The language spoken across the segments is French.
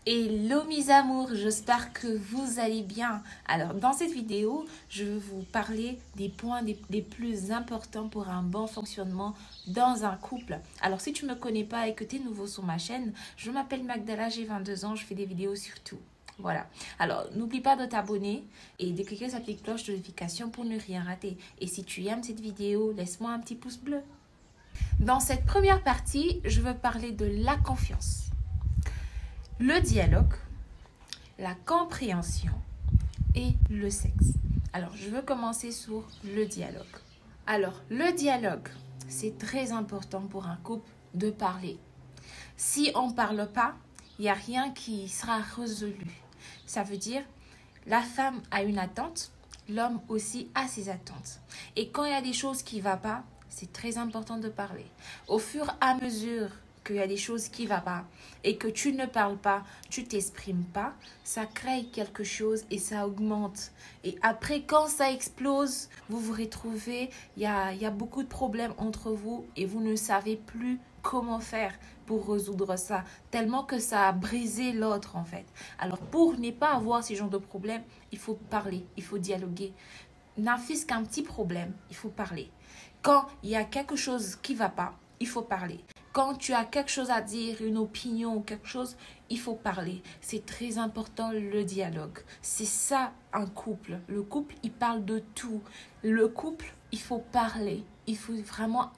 Hello mes amours, j'espère que vous allez bien. Alors dans cette vidéo, je vais vous parler des points les plus importants pour un bon fonctionnement dans un couple. Alors si tu ne me connais pas et que tu es nouveau sur ma chaîne, je m'appelle Magdala, j'ai 22 ans, je fais des vidéos sur tout. Voilà. Alors n'oublie pas de t'abonner et de cliquer sur la petite cloche de notification pour ne rien rater. Et si tu aimes cette vidéo, laisse-moi un petit pouce bleu. Dans cette première partie, je veux parler de la confiance. Le dialogue, la compréhension et le sexe. Alors, je veux commencer sur le dialogue. Alors, le dialogue, c'est très important pour un couple de parler. Si on ne parle pas, il n'y a rien qui sera résolu. Ça veut dire, la femme a une attente, l'homme aussi a ses attentes. Et quand il y a des choses qui ne vont pas, c'est très important de parler. Au fur et à mesure qu'il y a des choses qui ne vont pas et que tu ne parles pas, tu t'exprimes pas, ça crée quelque chose et ça augmente. Et après, quand ça explose, vous vous retrouvez, il y a beaucoup de problèmes entre vous et vous ne savez plus comment faire pour résoudre ça, tellement que ça a brisé l'autre en fait. Alors pour ne pas avoir ce genre de problème, il faut parler, il faut dialoguer. N'affiche qu'un petit problème, il faut parler. Quand il y a quelque chose qui ne va pas, il faut parler. Quand tu as quelque chose à dire, une opinion ou quelque chose, il faut parler. C'est très important le dialogue. C'est ça un couple. Le couple, il parle de tout. Le couple, il faut parler. Il faut vraiment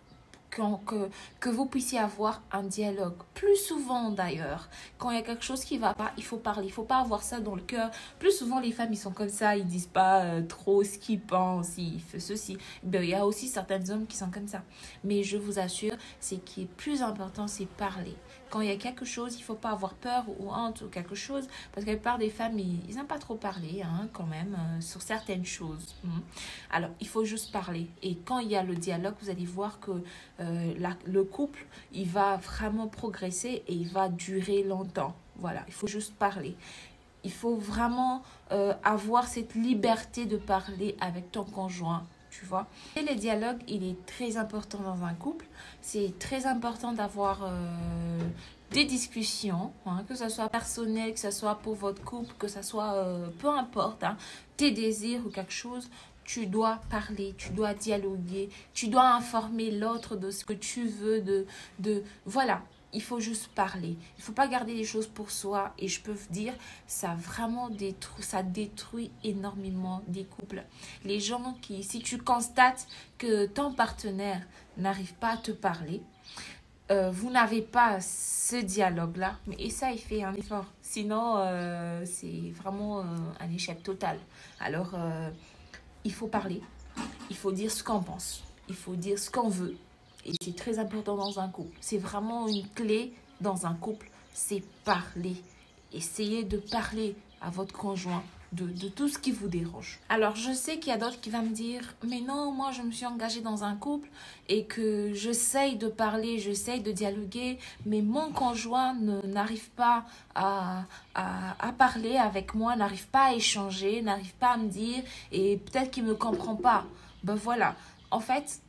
que vous puissiez avoir un dialogue. Plus souvent d'ailleurs, quand il y a quelque chose qui ne va pas, il faut parler. Il ne faut pas avoir ça dans le cœur. Plus souvent, les femmes, ils sont comme ça. Ils ne disent pas trop ce qu'ils pensent. Ils font ceci. Ben, il y a aussi certains hommes qui sont comme ça. Mais je vous assure, ce qui est plus important, c'est parler. Quand il y a quelque chose, il ne faut pas avoir peur ou honte ou quelque chose. Parce que la plupart des femmes, ils n'aiment pas trop parler quand même sur certaines choses. Alors, il faut juste parler. Et quand il y a le dialogue, vous allez voir que le couple, il va vraiment progresser et il va durer longtemps. Voilà, il faut juste parler. Il faut vraiment avoir cette liberté de parler avec ton conjoint, tu vois. Et le dialogue, il est très important dans un couple. C'est très important d'avoir des discussions, que ce soit personnel, que ce soit pour votre couple, que ce soit peu importe, tes désirs ou quelque chose. Tu dois parler, tu dois dialoguer, tu dois informer l'autre de ce que tu veux, voilà, il faut juste parler. Il ne faut pas garder les choses pour soi et je peux vous dire, ça détruit énormément des couples. Les gens si tu constates que ton partenaire n'arrive pas à te parler, vous n'avez pas ce dialogue-là, mais essaye, fais un effort. Sinon, c'est vraiment un échec total. Alors, il faut parler, il faut dire ce qu'on pense, il faut dire ce qu'on veut. Et c'est très important dans un couple. C'est vraiment une clé dans un couple, c'est parler. Essayez de parler à votre conjoint de tout ce qui vous dérange. Alors, je sais qu'il y a d'autres qui vont me dire, mais non, moi, je me suis engagée dans un couple et que j'essaye de parler, j'essaye de dialoguer, mais mon conjoint n'arrive pas à parler avec moi, n'arrive pas à échanger, n'arrive pas à me dire et peut-être qu'il ne me comprend pas. Ben voilà, en fait,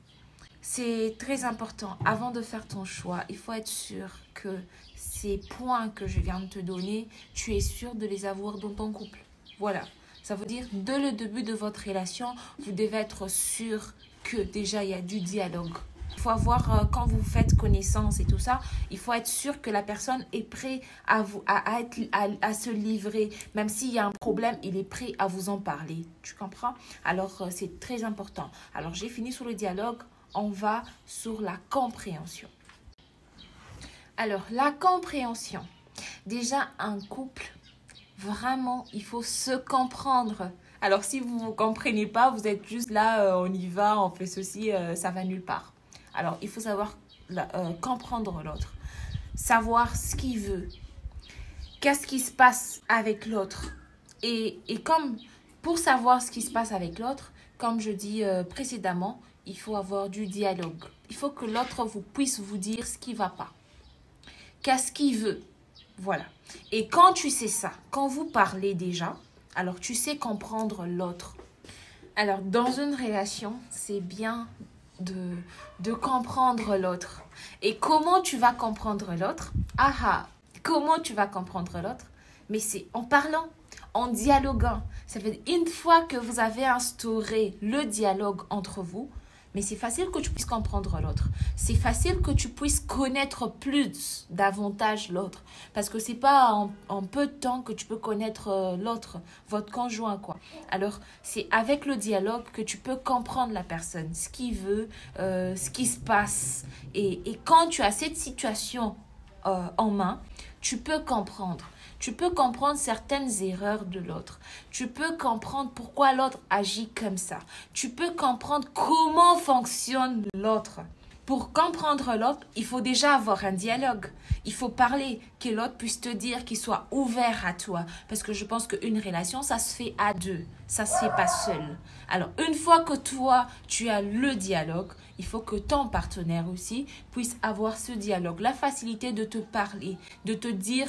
c'est très important. Avant de faire ton choix, il faut être sûr que ces points que je viens de te donner, tu es sûr de les avoir dans ton couple. Voilà, ça veut dire dès le début de votre relation, vous devez être sûr que déjà il y a du dialogue. Il faut avoir, quand vous faites connaissance et tout ça, il faut être sûr que la personne est prête à se livrer. Même s'il y a un problème, il est prêt à vous en parler. Tu comprends? Alors, c'est très important. Alors, j'ai fini sur le dialogue. On va sur la compréhension. Alors, la compréhension. Déjà, un couple, vraiment, il faut se comprendre. Alors, si vous ne vous comprenez pas, vous êtes juste là, on y va, on fait ceci, ça va nulle part. Alors, il faut savoir comprendre l'autre. Savoir ce qu'il veut. Qu'est-ce qui se passe avec l'autre. Et comme pour savoir ce qui se passe avec l'autre, comme je dis précédemment, il faut avoir du dialogue. Il faut que l'autre puisse vous dire ce qui ne va pas. Qu'est-ce qu'il veut. Voilà. Et quand tu sais ça, quand vous parlez déjà, alors tu sais comprendre l'autre. Alors, dans une relation, c'est bien de comprendre l'autre. Et comment tu vas comprendre l'autre? Comment tu vas comprendre l'autre? Mais c'est en parlant, en dialoguant. Ça fait une fois que vous avez instauré le dialogue entre vous, mais c'est facile que tu puisses comprendre l'autre. C'est facile que tu puisses connaître plus, davantage l'autre. Parce que c'est pas en peu de temps que tu peux connaître l'autre, votre conjoint, quoi. Alors, c'est avec le dialogue que tu peux comprendre la personne, ce qu'il veut, ce qui se passe. Et quand tu as cette situation en main, tu peux comprendre. Tu peux comprendre certaines erreurs de l'autre. Tu peux comprendre pourquoi l'autre agit comme ça. Tu peux comprendre comment fonctionne l'autre. Pour comprendre l'autre, il faut déjà avoir un dialogue. Il faut parler, que l'autre puisse te dire, qu'il soit ouvert à toi. Parce que je pense qu'une relation, ça se fait à deux. Ça se fait pas seul. Alors, une fois que toi, tu as le dialogue, il faut que ton partenaire aussi puisse avoir ce dialogue. La facilité de te parler, de te dire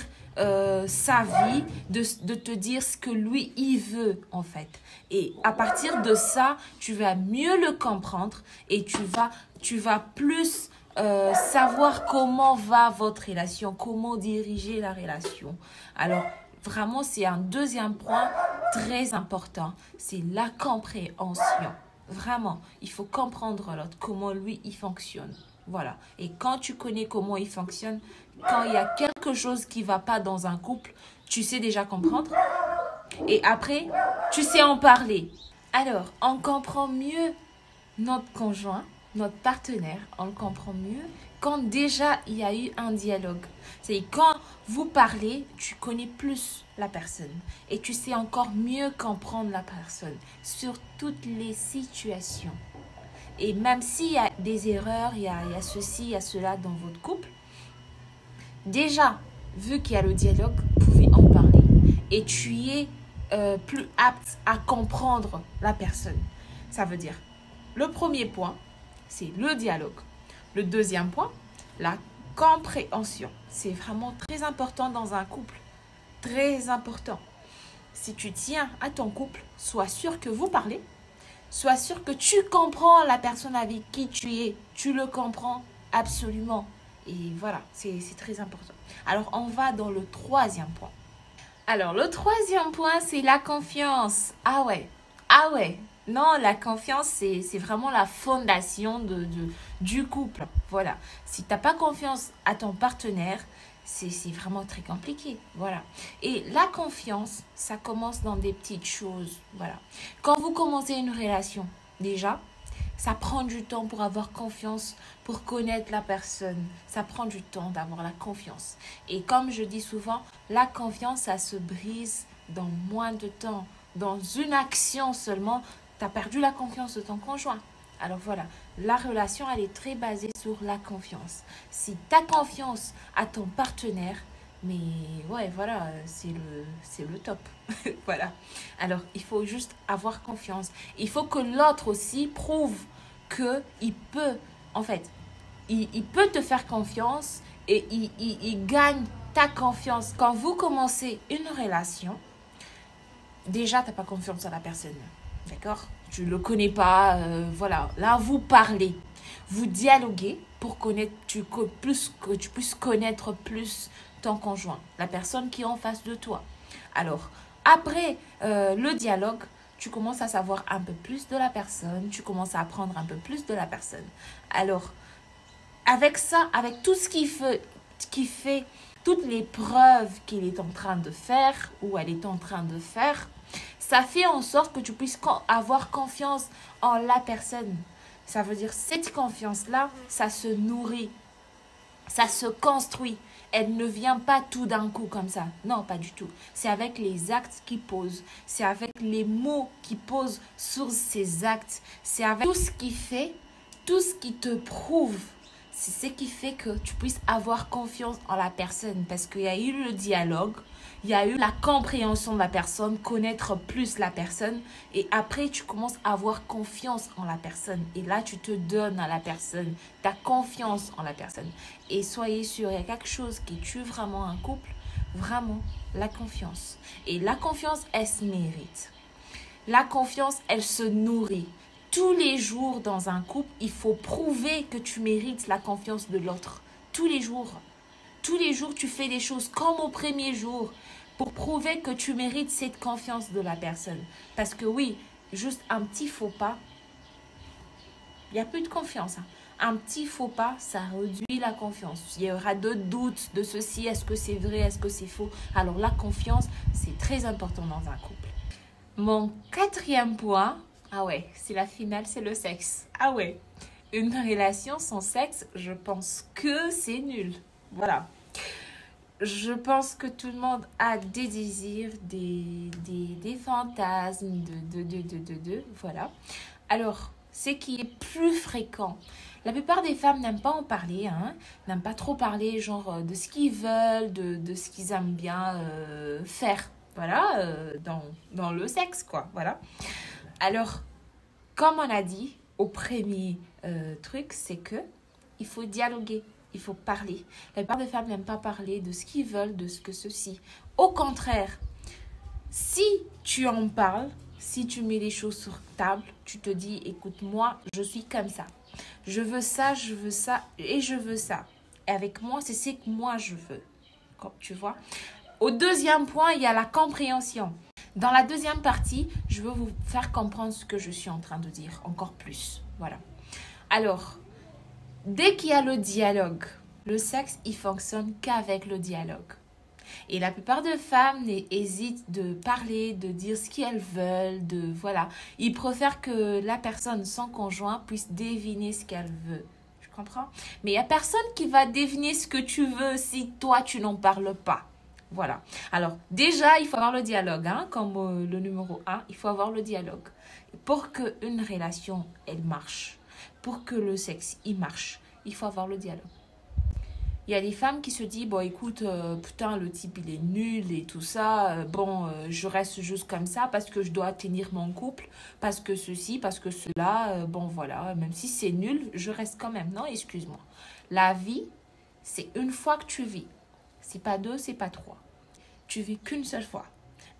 sa vie, de te dire ce que lui, il veut, en fait. Et à partir de ça, tu vas mieux le comprendre et tu vas plus savoir comment va votre relation, comment diriger la relation. Alors, vraiment, c'est un deuxième point très important, c'est la compréhension. Vraiment, il faut comprendre l'autre, comment lui, il fonctionne. Voilà. Et quand tu connais comment il fonctionne, quand il y a quelque chose qui ne va pas dans un couple, tu sais déjà comprendre. Et après, tu sais en parler. Alors, on comprend mieux notre conjoint, notre partenaire, on le comprend mieux quand déjà il y a eu un dialogue. C'est quand vous parlez, tu connais plus la personne et tu sais encore mieux comprendre la personne sur toutes les situations. Et même s'il y a des erreurs, il y a ceci, il y a cela dans votre couple, déjà, vu qu'il y a le dialogue, vous pouvez en parler et tu es plus apte à comprendre la personne. Ça veut dire, le premier point, c'est le dialogue. Le deuxième point, la compréhension. C'est vraiment très important dans un couple. Très important. Si tu tiens à ton couple, sois sûr que vous parlez. Sois sûr que tu comprends la personne avec qui tu es. Tu le comprends absolument. Et voilà, c'est très important. Alors, on va dans le troisième point. Alors, le troisième point, c'est la confiance. Ah ouais. Non, la confiance, c'est vraiment la fondation du couple. Voilà. Si tu n'as pas confiance à ton partenaire, c'est vraiment très compliqué. Voilà. Et la confiance, ça commence dans des petites choses. Voilà. Quand vous commencez une relation, déjà, ça prend du temps pour avoir confiance, pour connaître la personne. Ça prend du temps d'avoir la confiance. Et comme je dis souvent, la confiance, ça se brise dans moins de temps. Dans une action seulement, tu as perdu la confiance de ton conjoint. Alors voilà, la relation, elle est très basée sur la confiance. Si tu as confiance à ton partenaire, mais ouais, voilà, c'est le top. Voilà. Alors, il faut juste avoir confiance. Il faut que l'autre aussi prouve qu'il peut, en fait, il peut te faire confiance et il gagne ta confiance. Quand vous commencez une relation, déjà, tu n'as pas confiance à la personne. D'accord? Tu ne le connais pas. Voilà. Là, vous parlez. Vous dialoguez pour que tu puisses connaître plus ton conjoint, la personne qui est en face de toi. Alors, après le dialogue, tu commences à savoir un peu plus de la personne. Tu commences à apprendre un peu plus de la personne. Alors, avec ça, avec tout ce qu'il fait, toutes les preuves qu'il est en train de faire ou elle est en train de faire, ça fait en sorte que tu puisses avoir confiance en la personne. Ça veut dire cette confiance-là, ça se nourrit, ça se construit. Elle ne vient pas tout d'un coup comme ça. Non, pas du tout. C'est avec les actes qu'il pose. C'est avec les mots qu'il pose sur ces actes. C'est avec tout ce qu'il fait, tout ce qui te prouve. C'est ce qui fait que tu puisses avoir confiance en la personne. Parce qu'il y a eu le dialogue, il y a eu la compréhension de la personne, connaître plus la personne. Et après, tu commences à avoir confiance en la personne. Et là, tu te donnes à la personne. Tu as confiance en la personne. Et soyez sûrs, il y a quelque chose qui tue vraiment un couple. Vraiment, la confiance. Et la confiance, elle se mérite. La confiance, elle se nourrit. Tous les jours dans un couple, il faut prouver que tu mérites la confiance de l'autre. Tous les jours. tous les jours, tu fais des choses comme au premier jour pour prouver que tu mérites cette confiance de la personne. Parce que oui, juste un petit faux pas, il n'y a plus de confiance. Un petit faux pas, ça réduit la confiance. Il y aura d'autres doutes de ceci, est-ce que c'est vrai, est-ce que c'est faux. Alors la confiance, c'est très important dans un couple. Mon quatrième point, ah ouais, c'est la finale, c'est le sexe. Ah ouais, une relation sans sexe, je pense que c'est nul. Voilà. Je pense que tout le monde a des désirs, des fantasmes, voilà. Alors, ce qui est plus fréquent, la plupart des femmes n'aiment pas en parler, n'aiment pas trop parler genre de ce qu'ils veulent, de ce qu'ils aiment bien faire, voilà, dans le sexe, quoi, voilà. Alors, comme on a dit au premier truc, c'est que il faut dialoguer. Il faut parler. La plupart des femmes n'aiment pas parler de ce qu'ils veulent, de ce que ceci. Au contraire, si tu en parles, si tu mets les choses sur table, tu te dis, écoute, moi, je suis comme ça. Je veux ça et je veux ça. Et avec moi, c'est ce que moi, je veux. Tu vois? Au deuxième point, il y a la compréhension. Dans la deuxième partie, je veux vous faire comprendre ce que je suis en train de dire encore plus. Voilà. Alors, dès qu'il y a le dialogue, le sexe, il fonctionne qu'avec le dialogue. Et la plupart des femmes hésitent de parler, de dire ce qu'elles veulent, voilà. Ils préfèrent que la personne, son conjoint, puisse deviner ce qu'elle veut. Tu comprends? Mais il n'y a personne qui va deviner ce que tu veux si toi, tu n'en parles pas. Voilà. Alors, déjà, il faut avoir le dialogue, comme le numéro 1, il faut avoir le dialogue. Pour qu'une relation, elle marche, pour que le sexe, il marche, il faut avoir le dialogue. Il y a des femmes qui se disent, bon, écoute, putain, le type, il est nul et tout ça. Je reste juste comme ça parce que je dois tenir mon couple, parce que ceci, parce que cela. Voilà, même si c'est nul, je reste quand même. Non, excuse-moi. La vie, c'est une fois que tu vis. C'est pas deux, c'est pas trois. Tu vis qu'une seule fois.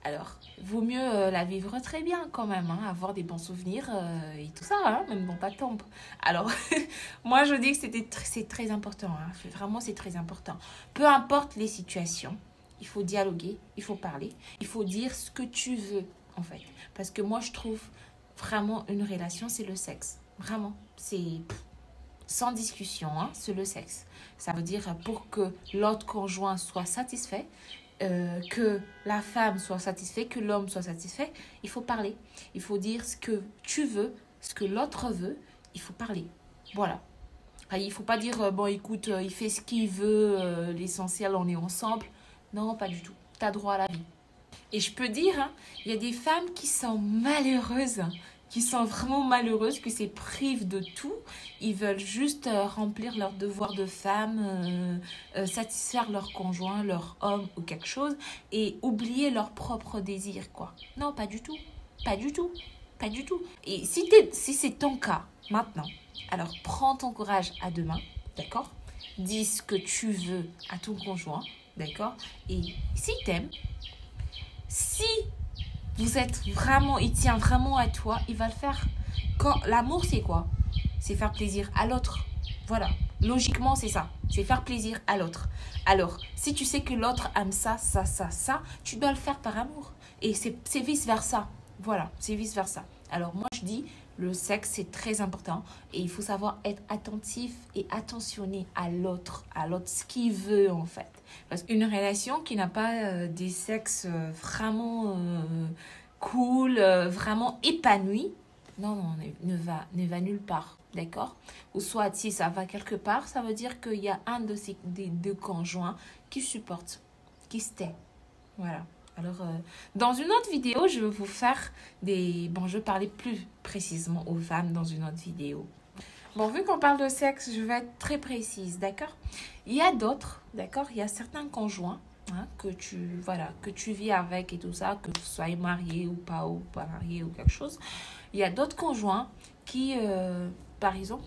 Alors, vaut mieux la vivre très bien quand même, avoir des bons souvenirs et tout ça, même bon pas tombe. Alors, moi je dis que c'est très important, vraiment c'est très important. Peu importe les situations, il faut dialoguer, il faut parler, il faut dire ce que tu veux en fait. Parce que moi je trouve vraiment une relation, c'est le sexe. Vraiment, c'est sans discussion, c'est le sexe. Ça veut dire pour que l'autre conjoint soit satisfait, que la femme soit satisfaite, que l'homme soit satisfait, il faut parler. Il faut dire ce que tu veux, ce que l'autre veut, il faut parler. Voilà. Il ne faut pas dire, bon écoute, il fait ce qu'il veut, l'essentiel, on est ensemble. Non, pas du tout. Tu as droit à la vie. Et je peux dire, il y a des femmes qui sont malheureuses, qui sont vraiment malheureuses, qui se privent de tout. Ils veulent juste remplir leur devoir de femme, satisfaire leur conjoint, leur homme ou quelque chose et oublier leurs propres désirs, quoi. Non, pas du tout. Pas du tout. Pas du tout. Et si c'est ton cas maintenant, alors prends ton courage à deux mains, d'accord? Dis ce que tu veux à ton conjoint, d'accord? Et si t'aimes, si vous êtes vraiment, il tient vraiment à toi, il va le faire. L'amour, c'est quoi? C'est faire plaisir à l'autre. Voilà. Logiquement, c'est ça. C'est faire plaisir à l'autre. Alors, si tu sais que l'autre aime ça, tu dois le faire par amour. Et c'est vice-versa. Voilà, c'est vice-versa. Alors, moi, je dis, le sexe, c'est très important. Et il faut savoir être attentif et attentionné à l'autre, ce qu'il veut, en fait. Parce qu'une relation qui n'a pas des sexes vraiment cool, vraiment épanoui, ne va nulle part, d'accord? Ou soit, si ça va quelque part, ça veut dire qu'il y a un des deux conjoints qui supporte, qui se tait. Voilà. Alors, dans une autre vidéo, je vais vous faire je vais parler plus précisément aux femmes dans une autre vidéo. Bon, vu qu'on parle de sexe, je vais être très précise, d'accord? Il y a d'autres, d'accord? Il y a certains conjoints que tu vis avec et tout ça, que tu sois marié ou pas marié ou quelque chose. Il y a d'autres conjoints qui, par exemple,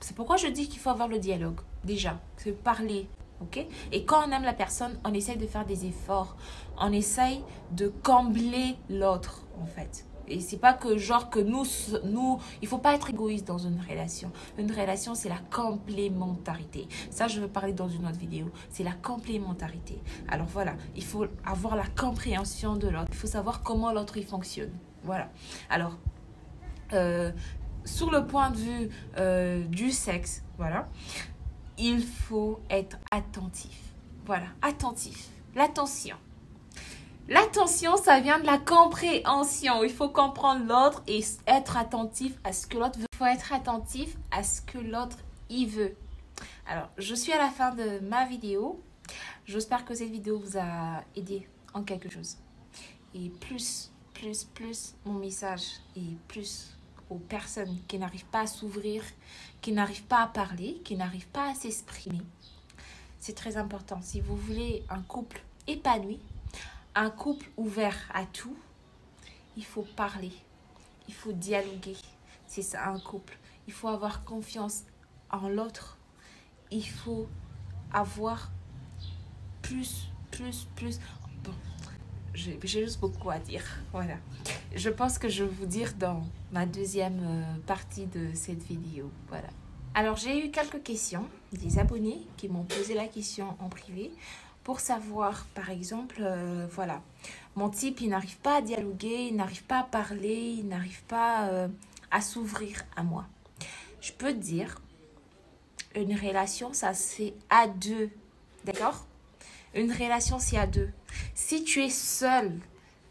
c'est pourquoi je dis qu'il faut avoir le dialogue, déjà, c'est parler. ok? Et quand on aime la personne, on essaye de faire des efforts. On essaye de combler l'autre, en fait. Et c'est pas que genre que il faut pas être égoïste dans une relation. Une relation, c'est la complémentarité. Ça, je veux parler dans une autre vidéo. C'est la complémentarité. Alors voilà, il faut avoir la compréhension de l'autre. Il faut savoir comment l'autre il fonctionne. Voilà. Alors, sur le point de vue du sexe, voilà, il faut être attentif. Voilà, attentif. L'attention. L'attention, ça vient de la compréhension. Il faut comprendre l'autre et être attentif à ce que l'autre veut. Il faut être attentif à ce que l'autre y veut. Alors, je suis à la fin de ma vidéo. J'espère que cette vidéo vous a aidé en quelque chose. Et plus mon message est plus aux personnes qui n'arrivent pas à s'ouvrir, qui n'arrivent pas à parler, qui n'arrivent pas à s'exprimer. C'est très important. Si vous voulez un couple épanoui, un couple ouvert à tout, il faut parler, il faut dialoguer. C'est ça un couple. Il faut avoir confiance en l'autre. Il faut avoir plus. Bon, j'ai juste beaucoup à dire. Voilà. Je pense que je vais vous dire dans ma deuxième partie de cette vidéo. Voilà. Alors, j'ai eu quelques questions des abonnés qui m'ont posé la question en privé pour savoir, par exemple, voilà, mon type, il n'arrive pas à dialoguer, il n'arrive pas à parler, il n'arrive pas à s'ouvrir à moi. Je peux te dire, une relation, ça se fait à deux, d'accord? Une relation, c'est à deux. Si tu es seul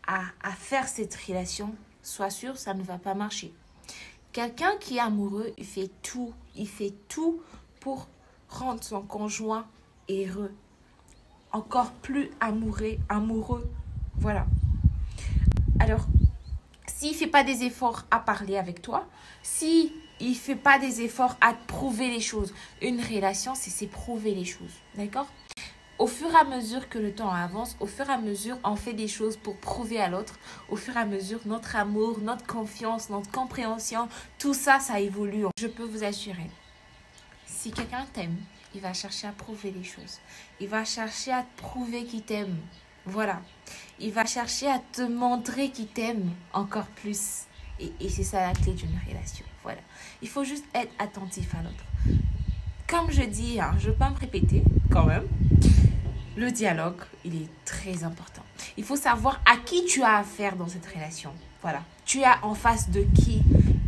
à faire cette relation, sois sûr, ça ne va pas marcher. Quelqu'un qui est amoureux, il fait tout pour rendre son conjoint heureux. Encore plus amoureux. Voilà. Alors, s'il ne fait pas des efforts à parler avec toi, s'il ne fait pas des efforts à te prouver les choses, une relation, c'est prouver les choses. D'accord? Au fur et à mesure que le temps avance, au fur et à mesure, on fait des choses pour prouver à l'autre. Au fur et à mesure, notre amour, notre confiance, notre compréhension, tout ça, ça évolue. Je peux vous assurer, si quelqu'un t'aime, il va chercher à prouver les choses. Il va chercher à te prouver qu'il t'aime. Voilà. Il va chercher à te montrer qu'il t'aime encore plus. Et c'est ça la clé d'une relation. Voilà. Il faut juste être attentif à l'autre. Comme je dis, hein, je ne veux pas me répéter quand même. Le dialogue, il est très important. Il faut savoir à qui tu as affaire dans cette relation. Voilà. Tu as en face de qui,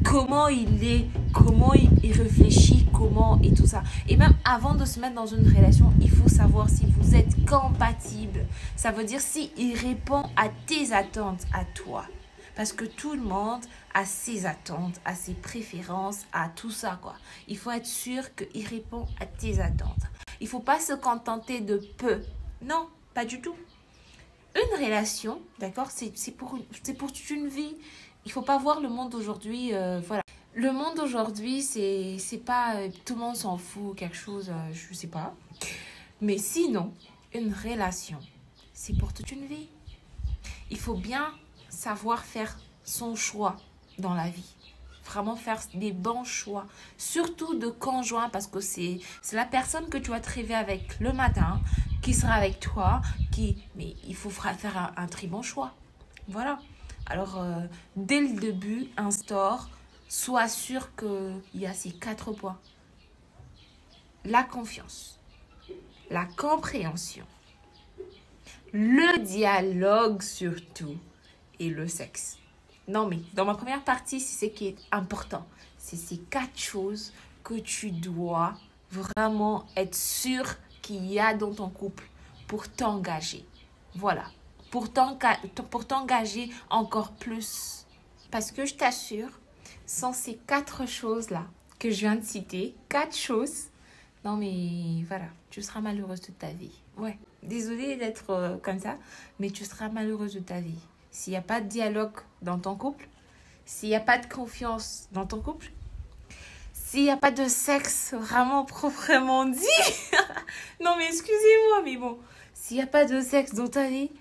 comment il est, comment il réfléchit, comment et tout ça. Et même avant de se mettre dans une relation, il faut savoir si vous êtes compatible. Ça veut dire s'il répond à tes attentes à toi. Parce que tout le monde a ses attentes, a ses préférences, a tout ça, quoi. Il faut être sûr qu'il répond à tes attentes. Il ne faut pas se contenter de peu. Non, pas du tout. Une relation, d'accord, c'est pour toute une vie. Il ne faut pas voir le monde aujourd'hui, voilà. Le monde aujourd'hui, c'est pas tout le monde s'en fout, quelque chose, je sais pas. Mais sinon, une relation, c'est pour toute une vie. Il faut bien savoir faire son choix dans la vie. Vraiment faire des bons choix. Surtout de conjoint, parce que c'est la personne que tu vas te réveiller avec le matin, qui sera avec toi, mais il faut faire un très bon choix. Voilà. Alors, dès le début, instaure, sois sûr qu'il y a ces 4 points. La confiance, la compréhension, le dialogue surtout et le sexe. Non, mais dans ma première partie, c'est ce qui est important. C'est ces 4 choses que tu dois vraiment être sûr qu'il y a dans ton couple pour t'engager. Voilà. Pour t'engager encore plus. Parce que je t'assure, sans ces 4 choses-là que je viens de citer, 4 choses, non mais voilà, tu seras malheureuse toute ta vie. Ouais, désolée d'être comme ça, mais tu seras malheureuse de ta vie. S'il n'y a pas de dialogue dans ton couple, s'il n'y a pas de confiance dans ton couple, s'il n'y a pas de sexe vraiment proprement dit, non mais excusez-moi, mais bon, s'il n'y a pas de sexe dans ta vie,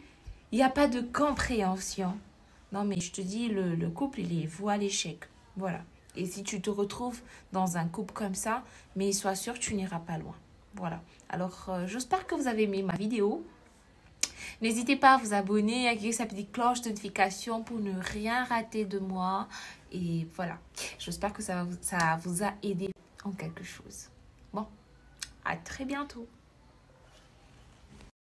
il n'y a pas de compréhension. Non mais je te dis, le couple, il est voué à l'échec. Voilà. Et si tu te retrouves dans un couple comme ça, mais sois sûr que tu n'iras pas loin. Voilà. Alors, j'espère que vous avez aimé ma vidéo. N'hésitez pas à vous abonner, à activer sa petite cloche de notification pour ne rien rater de moi. Et voilà, j'espère que ça vous a aidé en quelque chose. Bon, à très bientôt.